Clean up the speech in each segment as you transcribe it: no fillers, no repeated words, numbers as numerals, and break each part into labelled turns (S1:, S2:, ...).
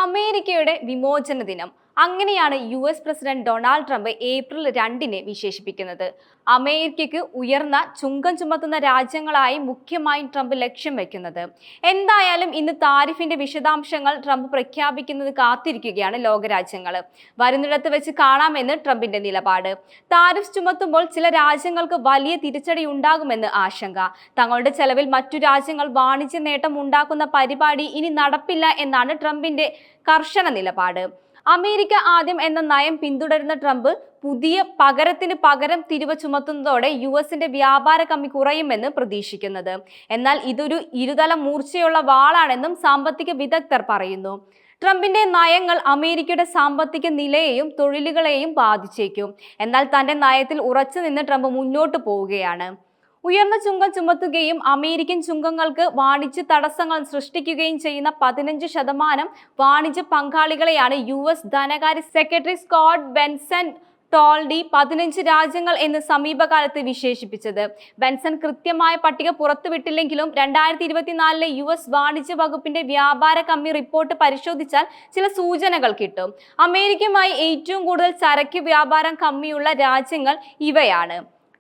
S1: അമേരിക്കയുടെ വിമോചന ദിനം അങ്ങനെയാണ് US president Donald Trump April 2-നെ വിശേഷിപ്പിക്കുന്നത്. അമേരിക്കയ്ക്ക് ഉയർന്ന ചുങ്കം ചുമത്തുന്ന രാജ്യങ്ങളായി മുഖ്യമായും ട്രംപ് ലക്ഷ്യം വെക്കുന്നത്. എന്തായാലും ഇന്ന് താരിഫിന്റെ വിശദാംശങ്ങൾ ട്രംപ് പ്രഖ്യാപിക്കുന്നത് കാത്തിരിക്കുകയാണ് ലോകരാജ്യങ്ങൾ. വരുന്നിടത്ത് വെച്ച് കാണാമെന്ന് ട്രംപിന്റെ നിലപാട്. താരിഫ് ചുമത്തുമ്പോൾ ചില രാജ്യങ്ങൾക്ക് വലിയ തിരിച്ചടി ഉണ്ടാകുമെന്ന് ആശങ്ക. തങ്ങളുടെ ചെലവിൽ മറ്റു രാജ്യങ്ങൾ വാണിജ്യ നേട്ടം ഉണ്ടാക്കുന്ന പരിപാടി ഇനി നടപ്പില്ല എന്നാണ് ട്രംപിന്റെ കർശന നിലപാട്. അമേരിക്ക ആദ്യം എന്ന നയം പിന്തുടരുന്ന ട്രംപ് പുതിയ പകരത്തിന് പകരം തിരിവ് ചുമത്തുന്നതോടെ US-ന്റെ വ്യാപാര കമ്മി കുറയുമെന്ന് പ്രതീക്ഷിക്കുന്നത്. എന്നാൽ ഇതൊരു ഇരുതല മൂർച്ചയുള്ള വാളാണെന്നും സാമ്പത്തിക വിദഗ്ധർ പറയുന്നു. ട്രംപിന്റെ നയങ്ങൾ അമേരിക്കയുടെ സാമ്പത്തിക നിലയെയും തൊഴിലുകളെയും ബാധിച്ചേക്കും. എന്നാൽ തന്റെ നയത്തിൽ ഉറച്ചു നിന്ന് ട്രംപ് മുന്നോട്ട് പോവുകയാണ്. ഉയർന്ന ചുങ്കം ചുമത്തുകയും അമേരിക്കൻ ചുങ്കങ്ങൾക്ക് വാണിജ്യ തടസ്സങ്ങൾ സൃഷ്ടിക്കുകയും ചെയ്യുന്ന 15% വാണിജ്യ പങ്കാളികളെയാണ് US ധനകാര്യ സെക്രട്ടറി സ്കോട്ട് ബെൻസന്റ് ടോൾഡി 15 രാജ്യങ്ങൾ എന്ന് സമീപകാലത്ത് വിശേഷിപ്പിച്ചത്. ബെൻസൺ കൃത്യമായ പട്ടിക പുറത്തുവിട്ടില്ലെങ്കിലും 2024-ലെ US വാണിജ്യ വകുപ്പിന്റെ വ്യാപാര കമ്മി റിപ്പോർട്ട് പരിശോധിച്ചാൽ ചില സൂചനകൾ കിട്ടും. അമേരിക്കയുമായി ഏറ്റവും കൂടുതൽ ചരക്ക് വ്യാപാരം കമ്മിയുള്ള രാജ്യങ്ങൾ ഇവയാണ്: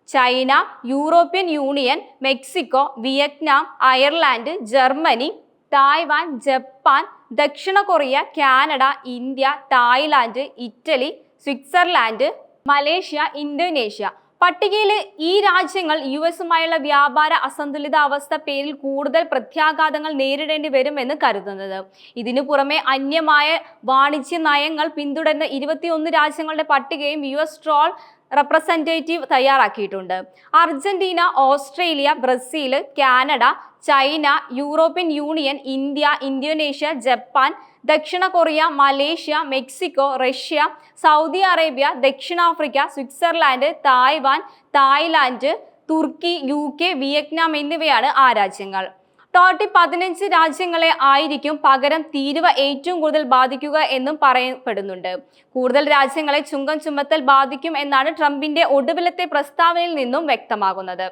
S1: China, European Union, Mexico, Vietnam, Ireland, Germany, Taiwan, Japan, ദക്ഷിണ Korea, Canada, India, Thailand, Italy, Switzerland, Malaysia, Indonesia. പട്ടികയിലെ ഈ രാജ്യങ്ങൾ US-ഉമായുള്ള വ്യാപാര അസന്തുലിതാവസ്ഥ പേരിൽ കൂടുതൽ പ്രത്യാഘാതങ്ങൾ നേരിടേണ്ടി വരുമെന്ന് കരുതുന്നത്. ഇതിനു പുറമെ അന്യമായ വാണിജ്യ നയങ്ങൾ പിന്തുടരുന്ന 21 രാജ്യങ്ങളുടെ പട്ടികയും US ട്രോൾ റെപ്രസെന്റേറ്റീവ് തയ്യാറാക്കിയിട്ടുണ്ട്. Argentina, Australia, Brazil, Canada, China, European Union, India, Indonesia, Japan, ദക്ഷിണ Korea, Malaysia, Mexico, Russia, Saudi Arabia, ദക്ഷിണാഫ്രിക്ക, സ്വിറ്റ്സർലാൻഡ്, തായ്വാൻ, തായ്ലാൻഡ്, തുർക്കി, UK, വിയറ്റ്നാം എന്നിവയാണ് ആ രാജ്യങ്ങൾ. ടോട്ടൽ 15 രാജ്യങ്ങളെ ആയിരിക്കും പകരം തീരുവ ഏറ്റവും കൂടുതൽ ബാധിക്കുക എന്നും പറയപ്പെടുന്നുണ്ട്. കൂടുതൽ രാജ്യങ്ങളെ ചുങ്കം ചുമത്തൽ ബാധിക്കും എന്നാണ് ട്രംപിന്റെ ഒടുവിലത്തെ പ്രസ്താവനയിൽ നിന്നും വ്യക്തമാകുന്നത്.